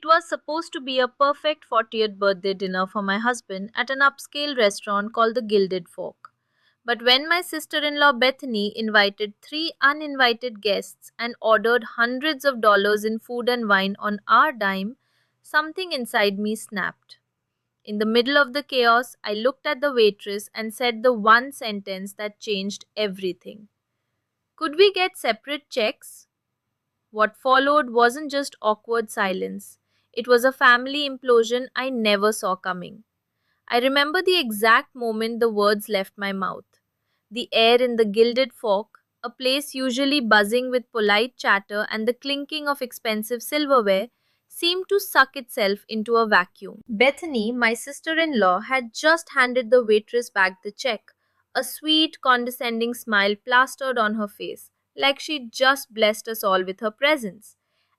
It was supposed to be a perfect 40th birthday dinner for my husband at an upscale restaurant called the Gilded Fork. But when my sister in law Bethany invited three uninvited guests and ordered hundreds of dollars in food and wine on our dime, something inside me snapped. In the middle of the chaos, I looked at the waitress and said the one sentence that changed everything. Could we get separate checks? What followed wasn't just awkward silence, it was a family implosion I never saw coming. I remember the exact moment the words left my mouth. The air in the Gilded Fork, a place usually buzzing with polite chatter and the clinking of expensive silverware, seemed to suck itself into a vacuum. Bethany, my sister in law, had just handed the waitress back the check, a sweet, condescending smile plastered on her face, like she'd just blessed us all with her presence.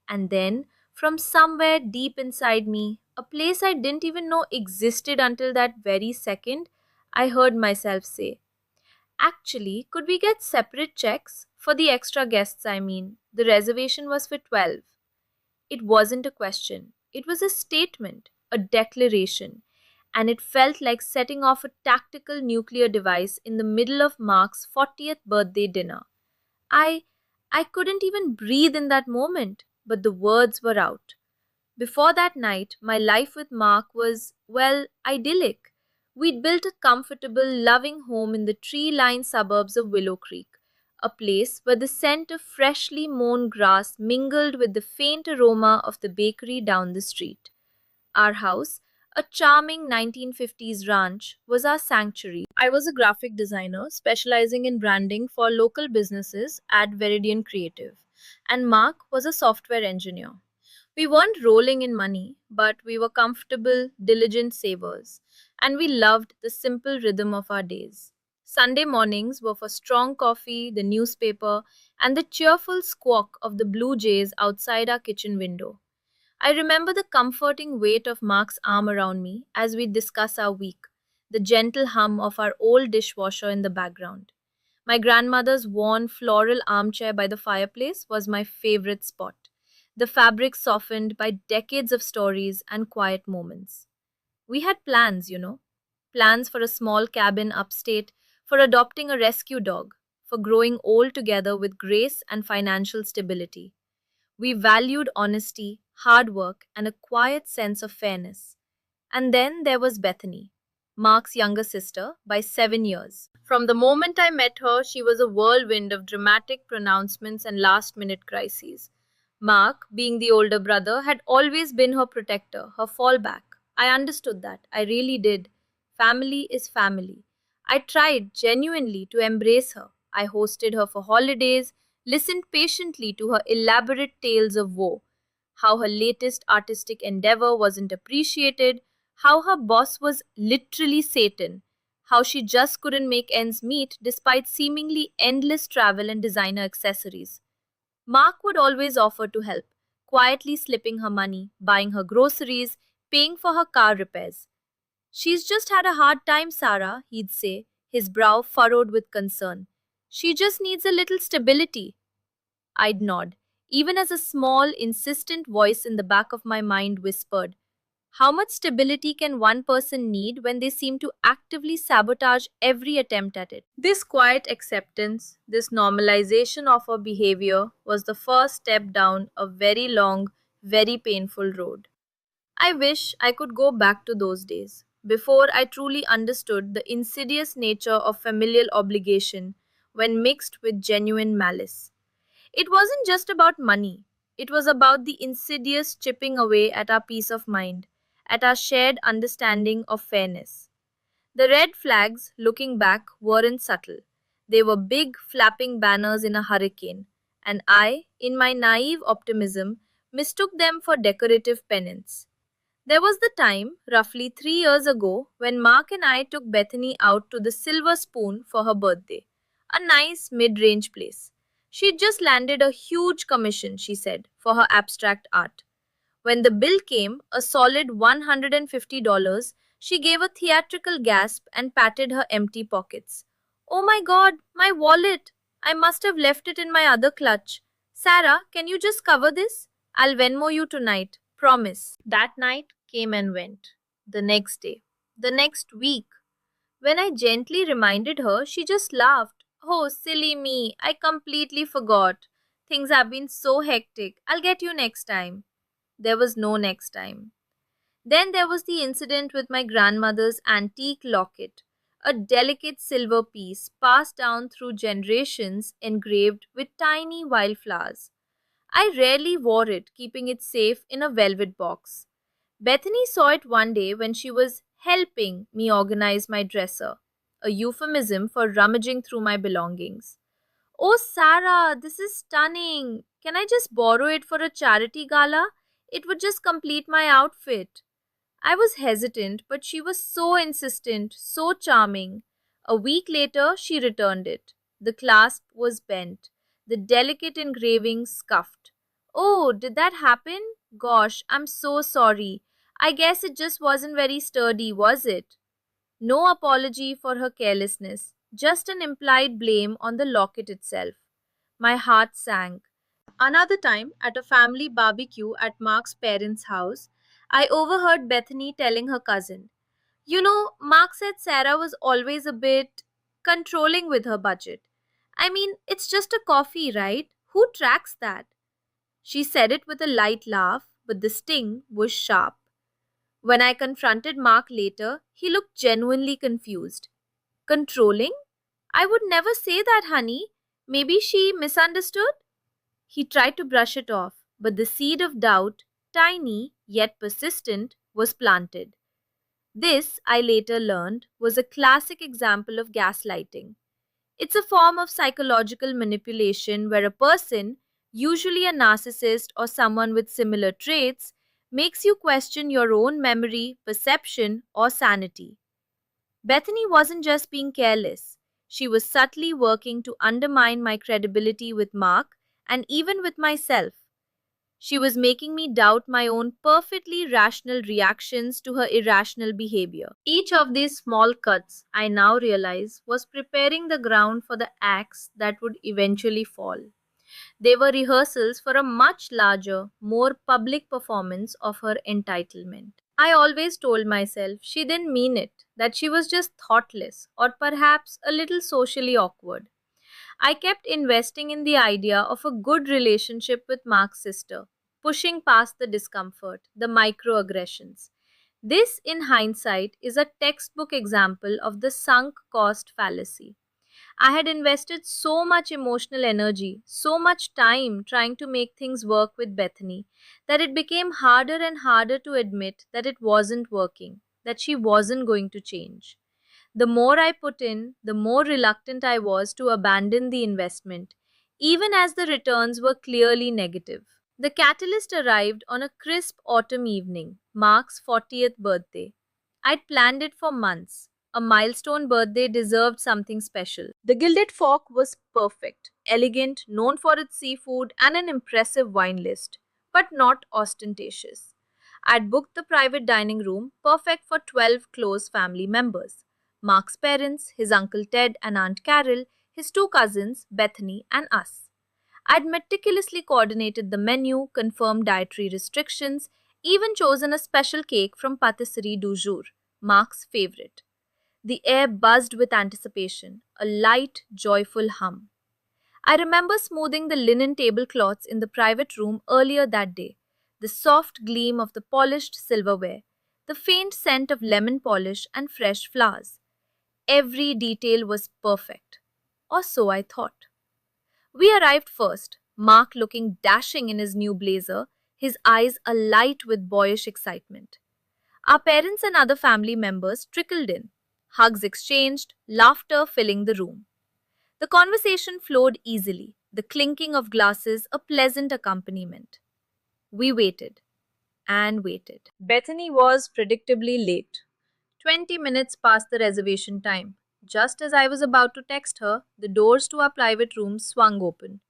And then, from somewhere deep inside me, a place I didn't even know existed until that very second, I heard myself say, actually, could we get separate checks? For the extra guests, I mean. The reservation was for 12. It wasn't a question, it was a statement, a declaration, and it felt like setting off a tactical nuclear device in the middle of Mark's 40th birthday dinner. I I couldn't even breathe in that moment, but the words were out. Before that night, my life with Mark was, well, idyllic. We'd built a comfortable, loving home in the tree lined suburbs of Willow Creek, a place where the scent of freshly mown grass mingled with the faint aroma of the bakery down the street. Our house, a charming 1950s ranch, was our sanctuary. I was a graphic designer specializing in branding for local businesses at Veridian Creative, and Mark was a software engineer. We weren't rolling in money, but we were comfortable, diligent savers, and we loved the simple rhythm of our days. Sunday mornings were for strong coffee, the newspaper, and the cheerful squawk of the blue jays outside our kitchen window. I remember the comforting weight of Mark's arm around me as we discuss our week, the gentle hum of our old dishwasher in the background. My grandmother's worn floral armchair by the fireplace was my favorite spot, the fabric softened by decades of stories and quiet moments. We had plans, plans for a small cabin upstate, for adopting a rescue dog, for growing old together with grace and financial stability. We valued honesty, hard work, and a quiet sense of fairness. And then there was Bethany, Mark's younger sister by 7 years. From the moment I met her, she was a whirlwind of dramatic pronouncements and last minute crises. Mark, being the older brother, had always been her protector, her fallback. I understood that. I really did. Family is family. I tried genuinely to embrace her. I hosted her for holidays, listened patiently to her elaborate tales of woe, how her latest artistic endeavor wasn't appreciated, how her boss was literally Satan, how she just couldn't make ends meet despite seemingly endless travel and designer accessories. Mark would always offer to help, quietly slipping her money, buying her groceries, paying for her car repairs. She's just had a hard time, Sarah, he'd say, his brow furrowed with concern. She just needs a little stability. I'd nod, even as a small, insistent voice in the back of my mind whispered, how much stability can one person need when they seem to actively sabotage every attempt at it? This quiet acceptance, this normalization of her behavior, was the first step down a very long, very painful road. I wish I could go back to those days, before I truly understood the insidious nature of familial obligation when mixed with genuine malice. It wasn't just about money, it was about the insidious chipping away at our peace of mind, at our shared understanding of fairness. The red flags, looking back, weren't subtle. They were big, flapping banners in a hurricane, and I, in my naive optimism, mistook them for decorative pennants. There was the time, roughly 3 years ago, when Mark and I took Bethany out to the Silver Spoon for her birthday, a nice mid range place. She'd just landed a huge commission, she said, for her abstract art. When the bill came, a solid $150, she gave a theatrical gasp and patted her empty pockets. Oh my god, my wallet! I must have left it in my other clutch. Sarah, can you just cover this? I'll Venmo you tonight. Promise. That night came and went. The next day. The next week. When I gently reminded her, she just laughed. Oh, silly me. I completely forgot. Things have been so hectic. I'll get you next time. There was no next time. Then there was the incident with my grandmother's antique locket, a delicate silver piece passed down through generations engraved with tiny wildflowers. I rarely wore it, keeping it safe in a velvet box. Bethany saw it one day when she was helping me organize my dresser, a euphemism for rummaging through my belongings. Oh, Sarah, this is stunning. Can I just borrow it for a charity gala? It would just complete my outfit. I was hesitant, but she was so insistent, so charming. A week later, she returned it. The clasp was bent, the delicate engraving scuffed. Oh, did that happen? Gosh, I'm so sorry. I guess it just wasn't very sturdy, was it? No apology for her carelessness, just an implied blame on the locket itself. My heart sank. Another time, at a family barbecue at Mark's parents' house, I overheard Bethany telling her cousin, "You know, Mark said Sarah was always a bit controlling with her budget. I mean, it's just a coffee, right? Who tracks that?" She said it with a light laugh, but the sting was sharp. When I confronted Mark later, he looked genuinely confused. Controlling? I would never say that, honey. Maybe she misunderstood? He tried to brush it off, but the seed of doubt, tiny yet persistent, was planted. This, I later learned, was a classic example of gaslighting. It's a form of psychological manipulation where a person, usually a narcissist or someone with similar traits, makes you question your own memory, perception, or sanity. Bethany wasn't just being careless. She was subtly working to undermine my credibility with Mark and even with myself. She was making me doubt my own perfectly rational reactions to her irrational behavior. Each of these small cuts, I now realize, was preparing the ground for the axe that would eventually fall. They were rehearsals for a much larger, more public performance of her entitlement. I always told myself she didn't mean it, that she was just thoughtless or perhaps a little socially awkward. I kept investing in the idea of a good relationship with Mark's sister, pushing past the discomfort, the microaggressions. This, in hindsight, is a textbook example of the sunk cost fallacy. I had invested so much emotional energy, so much time trying to make things work with Bethany, that it became harder and harder to admit that it wasn't working, that she wasn't going to change. The more I put in, the more reluctant I was to abandon the investment, even as the returns were clearly negative. The catalyst arrived on a crisp autumn evening, Mark's 40th birthday. I'd planned it for months. A milestone birthday deserved something special. The Gilded Fork was perfect, elegant, known for its seafood, and an impressive wine list, but not ostentatious. I'd booked the private dining room, perfect for 12 close family members: Mark's parents, his uncle Ted and Aunt Carol, his two cousins, Bethany, and us. I'd meticulously coordinated the menu, confirmed dietary restrictions, even chosen a special cake from Patisserie du Jour, Mark's favorite. The air buzzed with anticipation, a light, joyful hum. I remember smoothing the linen tablecloths in the private room earlier that day, the soft gleam of the polished silverware, the faint scent of lemon polish and fresh flowers. Every detail was perfect. Or so I thought. We arrived first, Mark looking dashing in his new blazer, his eyes alight with boyish excitement. Our parents and other family members trickled in, hugs exchanged, laughter filling the room. The conversation flowed easily, the clinking of glasses a pleasant accompaniment. We waited and waited. Bethany was predictably late. 20 minutes past the reservation time. Just as I was about to text her, the doors to our private room swung open.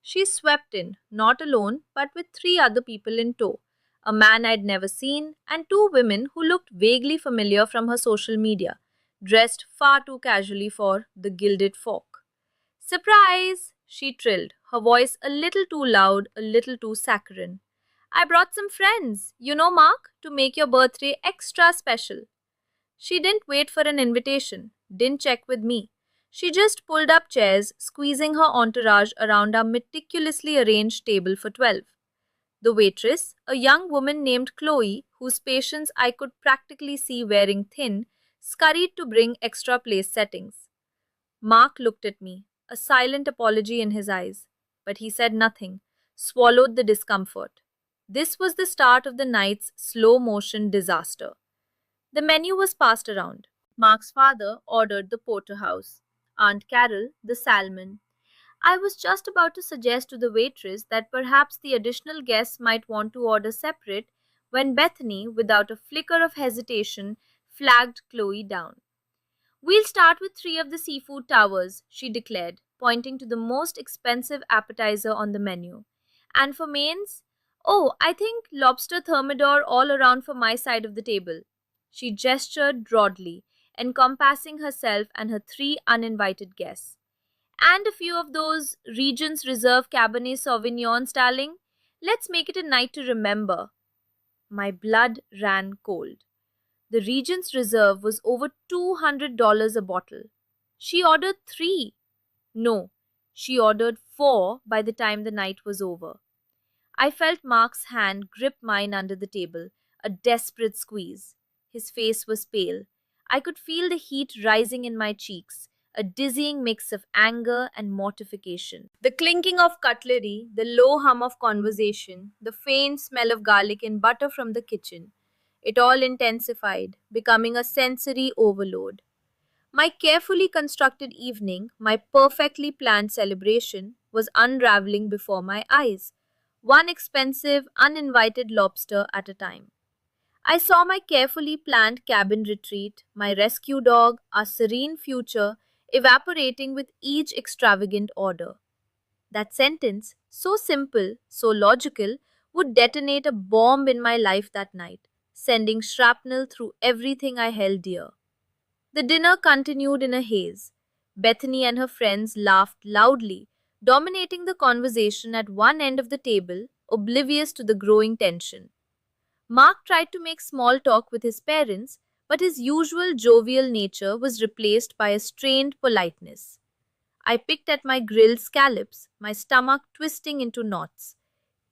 She swept in, not alone, but with three other people in tow: a man I'd never seen, and two women who looked vaguely familiar from her social media, dressed far too casually for the Gilded Fork. "Surprise!" she trilled, her voice a little too loud, a little too saccharine. I brought some friends, Mark, to make your birthday extra special. She didn't wait for an invitation, didn't check with me. She just pulled up chairs, squeezing her entourage around our meticulously arranged table for 12. The waitress, a young woman named Chloe, whose patience I could practically see wearing thin, scurried to bring extra place settings. Mark looked at me, a silent apology in his eyes, but he said nothing, swallowed the discomfort. This was the start of the night's slow motion disaster. The menu was passed around. Mark's father ordered the porterhouse, Aunt Carol the salmon. I was just about to suggest to the waitress that perhaps the additional guests might want to order separate when Bethany, without a flicker of hesitation, flagged Chloe down. We'll start with three of the seafood towers, she declared, pointing to the most expensive appetizer on the menu. And for mains? Oh, I think lobster thermidor all around for my side of the table. She gestured broadly, encompassing herself and her three uninvited guests. And a few of those Regents Reserve Cabernet Sauvignons, darling. Let's make it a night to remember. My blood ran cold. The Regent's Reserve was over $200 a bottle. She ordered three. No, she ordered four by the time the night was over. I felt Mark's hand grip mine under the table, a desperate squeeze. His face was pale. I could feel the heat rising in my cheeks, a dizzying mix of anger and mortification. The clinking of cutlery, the low hum of conversation, the faint smell of garlic and butter from the kitchen. It all intensified, becoming a sensory overload. My carefully constructed evening, my perfectly planned celebration, was unraveling before my eyes, one expensive, uninvited lobster at a time. I saw my carefully planned cabin retreat, my rescue dog, our serene future, evaporating with each extravagant order. That sentence, so simple, so logical, would detonate a bomb in my life that night, sending shrapnel through everything I held dear. The dinner continued in a haze. Bethany and her friends laughed loudly, dominating the conversation at one end of the table, oblivious to the growing tension. Mark tried to make small talk with his parents, but his usual jovial nature was replaced by a strained politeness. I picked at my grilled scallops, my stomach twisting into knots.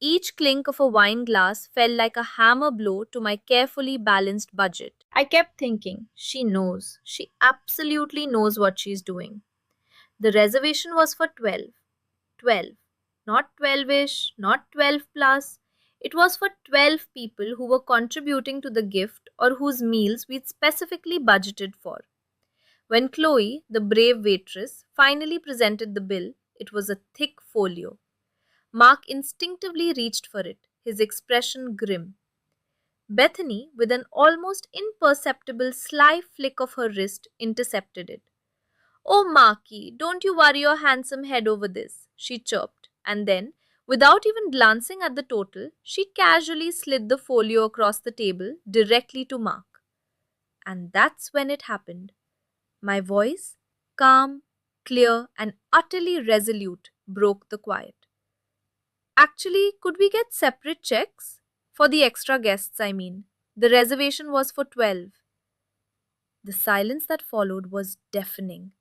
Each clink of a wine glass felt like a hammer blow to my carefully balanced budget. I kept thinking, she knows. She absolutely knows what she's doing. The reservation was for 12. 12. Not 12ish, not 12 plus. It was for 12 people who were contributing to the gift or whose meals we'd specifically budgeted for. When Chloe, the brave waitress, finally presented the bill, it was a thick folio. Mark instinctively reached for it, his expression grim. Bethany, with an almost imperceptible sly flick of her wrist, intercepted it. Oh, Marky, don't you worry your handsome head over this, she chirped, and then, without even glancing at the total, she casually slid the folio across the table directly to Mark. And that's when it happened. My voice, calm, clear, and utterly resolute, broke the quiet. Actually, could we get separate checks? For the extra guests, I mean. The reservation was for 12. The silence that followed was deafening.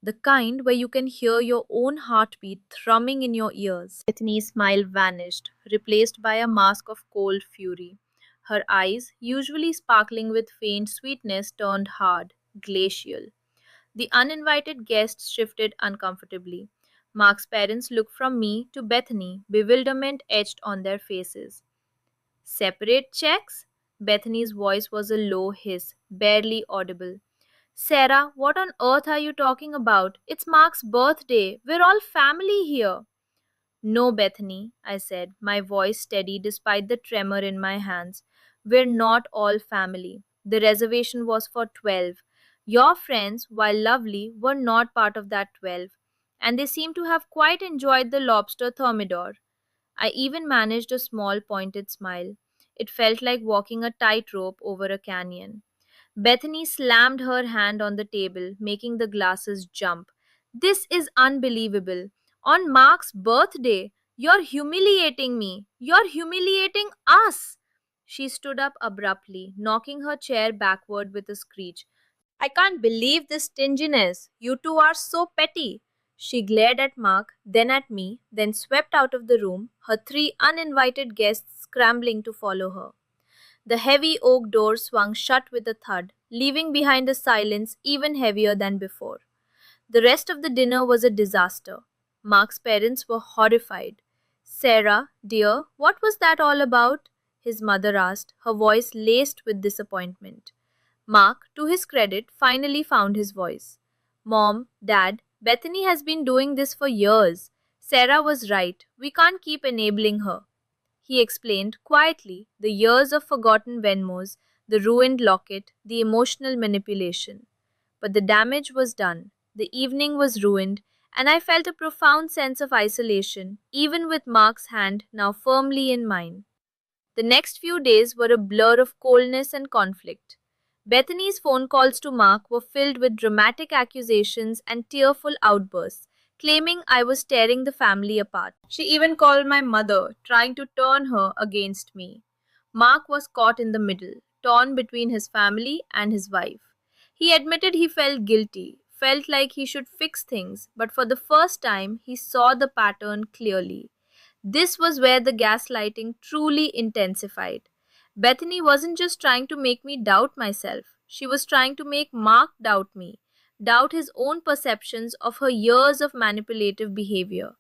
The kind where you can hear your own heartbeat thrumming in your ears. Bethany's smile vanished, replaced by a mask of cold fury. Her eyes, usually sparkling with faint sweetness, turned hard, glacial. The uninvited guests shifted uncomfortably. Mark's parents looked from me to Bethany, bewilderment etched on their faces. Separate checks? Bethany's voice was a low hiss, barely audible. Sarah, what on earth are you talking about? It's Mark's birthday. We're all family here. No, Bethany, I said, my voice steady despite the tremor in my hands. We're not all family. The reservation was for 12. Your friends, while lovely, were not part of that 12, and they seem to have quite enjoyed the lobster thermidor. I even managed a small pointed smile. It felt like walking a tightrope over a canyon. Bethany slammed her hand on the table, making the glasses jump. This is unbelievable. On Mark's birthday, You're humiliating me. You're humiliating us. She stood up abruptly, knocking her chair backward with a screech. I can't believe this stinginess. You two are so petty. She glared at Mark, then at me, then swept out of the room, her three uninvited guests scrambling to follow her. The heavy oak door swung shut with a thud, leaving behind a silence even heavier than before. The rest of the dinner was a disaster. Mark's parents were horrified. Sarah, dear, what was that all about? His mother asked, her voice laced with disappointment. Mark, to his credit, finally found his voice. Mom, Dad, Bethany has been doing this for years. Sarah was right. We can't keep enabling her. He explained quietly the years of forgotten Venmos, the ruined locket, the emotional manipulation. But the damage was done. The evening was ruined, and I felt a profound sense of isolation, even with Mark's hand now firmly in mine. The next few days were a blur of coldness and conflict. Bethany's phone calls to Mark were filled with dramatic accusations and tearful outbursts, claiming I was tearing the family apart. She even called my mother, trying to turn her against me. Mark was caught in the middle, torn between his family and his wife. He admitted he felt guilty, felt like he should fix things, but for the first time he saw the pattern clearly. This was where the gaslighting truly intensified. Bethany wasn't just trying to make me doubt myself, she was trying to make Mark doubt me, doubt his own perceptions of her years of manipulative behavior.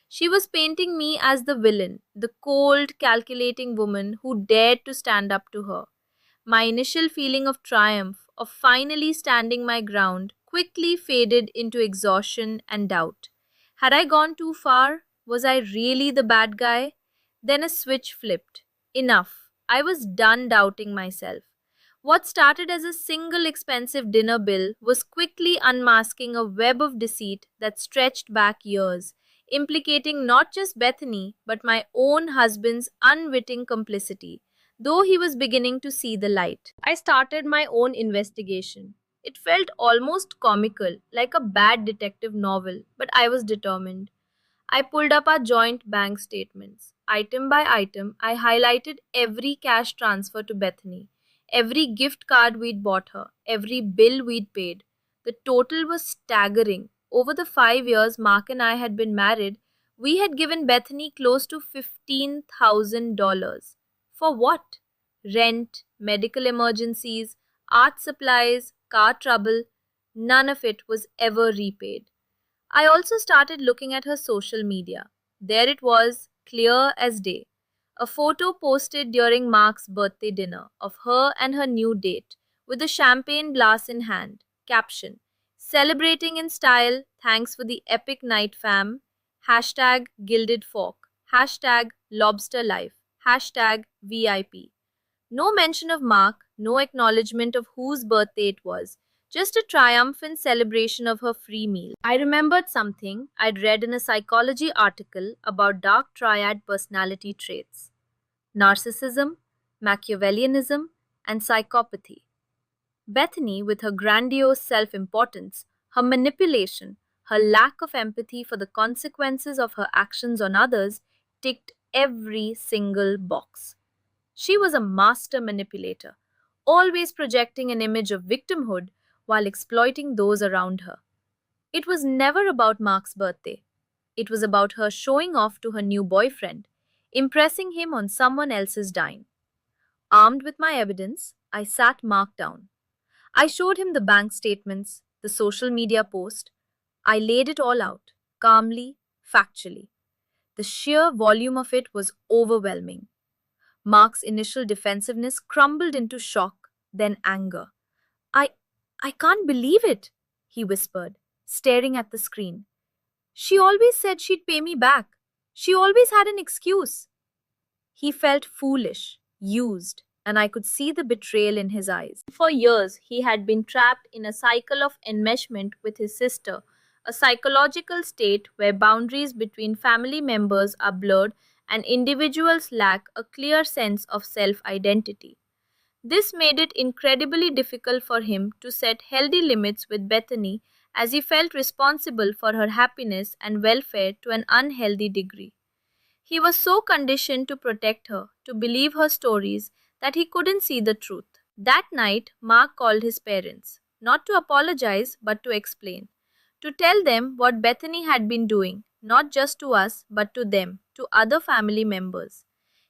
She was painting me as the villain, the cold, calculating woman who dared to stand up to her. My initial feeling of triumph, of finally standing my ground, quickly faded into exhaustion and doubt. Had I gone too far? Was I really the bad guy? Then a switch flipped. Enough. I was done doubting myself. What started as a single expensive dinner bill was quickly unmasking a web of deceit that stretched back years, implicating not just Bethany, but my own husband's unwitting complicity, though he was beginning to see the light. I started my own investigation. It felt almost comical, like a bad detective novel, but I was determined. I pulled up our joint bank statements. Item by item, I highlighted every cash transfer to Bethany, every gift card we'd bought her, every bill we'd paid. The total was staggering. Over the 5 years Mark and I had been married, we had given Bethany close to $15,000. For what? Rent, medical emergencies, art supplies, car trouble. None of it was ever repaid. I also started looking at her social media. There it was, clear as day. A photo posted during Mark's birthday dinner of her and her new date, with a champagne glass in hand. Caption: Celebrating in style, thanks for the epic night, fam. Hashtag Gilded Fork. Hashtag Lobster Life. Hashtag VIP. No mention of Mark, no acknowledgement of whose birthday it was, just a triumphant celebration of her free meal. I remembered something I'd read in a psychology article about dark triad personality traits: narcissism, Machiavellianism, and psychopathy. Bethany, with her grandiose self importance, her manipulation, her lack of empathy for the consequences of her actions on others, ticked every single box. She was a master manipulator, always projecting an image of victimhood while exploiting those around her. It was never about Mark's birthday. It was about her showing off to her new boyfriend, impressing him on someone else's dime. Armed with my evidence, I sat Mark down. I showed him the bank statements, the social media post. I laid it all out, calmly, factually. The sheer volume of it was overwhelming. Mark's initial defensiveness crumbled into shock, then anger. I I can't believe it, he whispered, staring at the screen. She always said she'd pay me back. She always had an excuse. He felt foolish, used, and I could see the betrayal in his eyes. For years, he had been trapped in a cycle of enmeshment with his sister, a psychological state where boundaries between family members are blurred and individuals lack a clear sense of self identity. This made it incredibly difficult for him to set healthy limits with Bethany, as he felt responsible for her happiness and welfare to an unhealthy degree. He was so conditioned to protect her, to believe her stories, that he couldn't see the truth. That night, Mark called his parents, not to apologize, but to explain, to tell them what Bethany had been doing, not just to us, but to them, to other family members.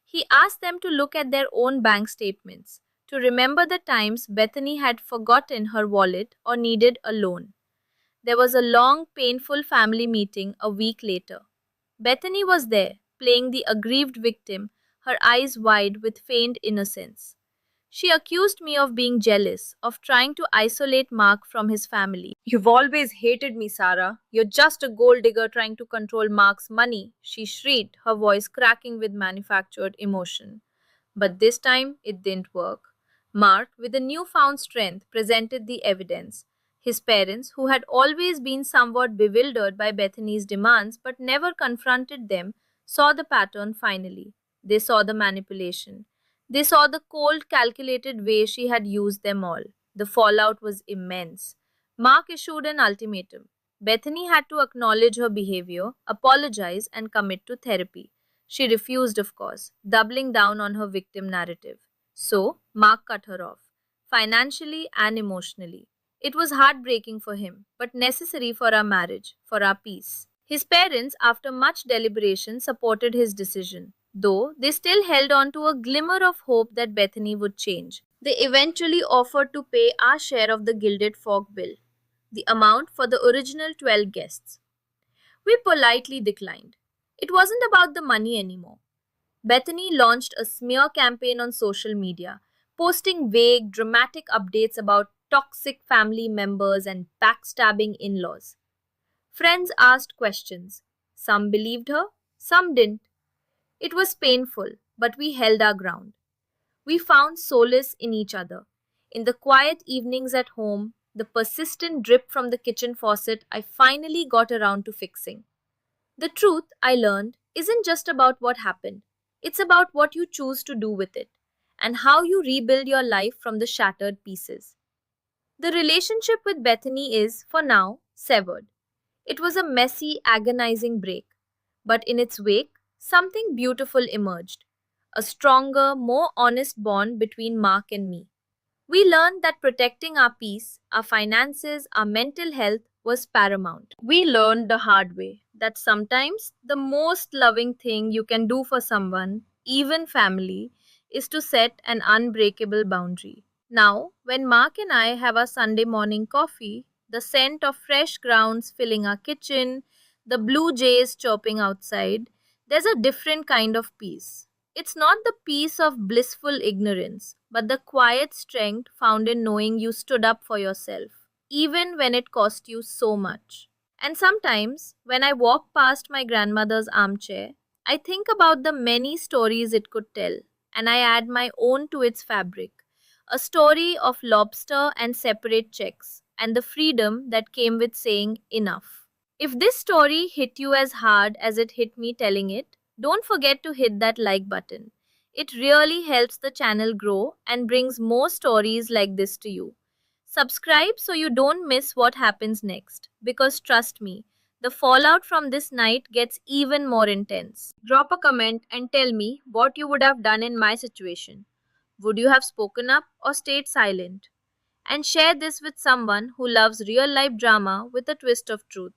He asked them to look at their own bank statements, to remember the times Bethany had forgotten her wallet or needed a loan. There was a long, painful family meeting a week later. Bethany was there, playing the aggrieved victim, her eyes wide with feigned innocence. She accused me of being jealous, of trying to isolate Mark from his family. "You've always hated me, Sarah. You're just a gold digger trying to control Mark's money," she shrieked, her voice cracking with manufactured emotion. But this time it didn't work. Mark, with a newfound strength, presented the evidence. His parents, who had always been somewhat bewildered by Bethany's demands but never confronted them, saw the pattern finally. They saw the manipulation. They saw the cold, calculated way she had used them all. The fallout was immense. Mark issued an ultimatum. Bethany had to acknowledge her behavior, apologize, and commit to therapy. She refused, of course, doubling down on her victim narrative. So, Mark cut her off, financially and emotionally. It was heartbreaking for him, but necessary for our marriage, for our peace. His parents, after much deliberation, supported his decision, though they still held on to a glimmer of hope that Bethany would change. They eventually offered to pay our share of the Gilded Fork bill, the amount for the original 12 guests. We politely declined. It wasn't about the money anymore. Bethany launched a smear campaign on social media, posting vague, dramatic updates about toxic family members and backstabbing in laws. Friends asked questions. Some believed her, some didn't. It was painful, but we held our ground. We found solace in each other. In the quiet evenings at home, the persistent drip from the kitchen faucet I finally got around to fixing. The truth, I learned, isn't just about what happened. It's about what you choose to do with it and how you rebuild your life from the shattered pieces. The relationship with Bethany is, for now, severed. It was a messy, agonizing break, but in its wake, something beautiful emerged. A stronger, more honest bond between Mark and me. We learned that protecting our peace, our finances, our mental health was paramount. We learned the hard way that sometimes the most loving thing you can do for someone, even family, is to set an unbreakable boundary. Now, when Mark and I have our Sunday morning coffee, the scent of fresh grounds filling our kitchen, the blue jays chirping outside, there's a different kind of peace. It's not the peace of blissful ignorance, but the quiet strength found in knowing you stood up for yourself, even when it cost you so much. And sometimes, when I walk past my grandmother's armchair, I think about the many stories it could tell, and I add my own to its fabric. A story of lobster and separate checks, and the freedom that came with saying enough. If this story hit you as hard as it hit me telling it, don't forget to hit that like button. It really helps the channel grow and brings more stories like this to you. Subscribe so you don't miss what happens next, because trust me, the fallout from this night gets even more intense. Drop a comment and tell me what you would have done in my situation. Would you have spoken up or stayed silent? And share this with someone who loves real life drama with a twist of truth.